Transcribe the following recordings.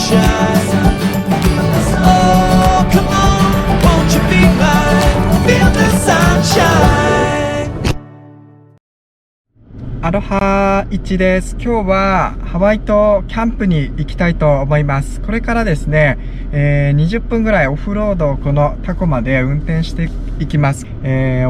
sunshine. Oh, come on, won't you be mine? Feel the sunshine. アロハいっちーです。今日はハワイ島キャンプに行きたいと思います。これからですね、20分ぐらいオフロードをこのタコまで運転していきます。オ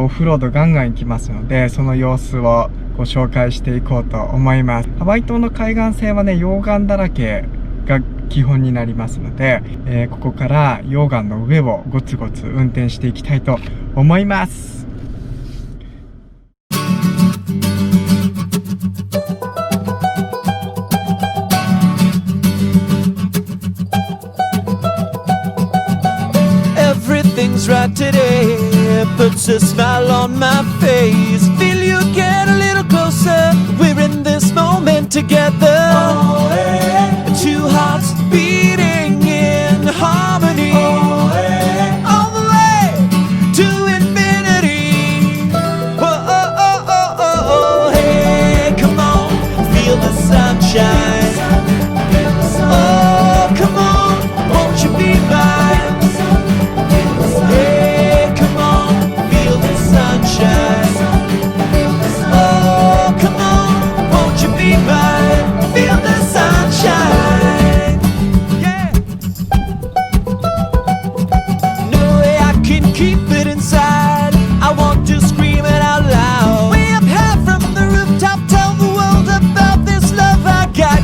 フロードガンガン行きますので、その様子をご紹介していこうと思います。ハワイ島の海岸線はね、溶岩だらけが基本になりますので、ここから溶岩の上をゴツゴツ運転していきたいと思います。Everything's right today, puts a smile on my face. Feel you get a little closer, we're in this moment together. Oh, hey. Two hearts beating in harmony. Oh, hey. All the way to infinity. Oh, oh, oh, oh, oh, oh. Hey, come on, feel the sunshine. Oh, come on, won't you be mine? Hey, come on, feel the sunshine. Oh, come on, won't you be mine? Feel the sunshine. Yeah. No way I can keep it inside. I want to scream it out loud. Way up high from the rooftop, tell the world about this love I got.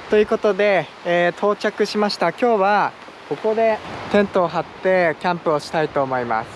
ということで、到着しました。今日はここでテントを張ってキャンプをしたいと思います。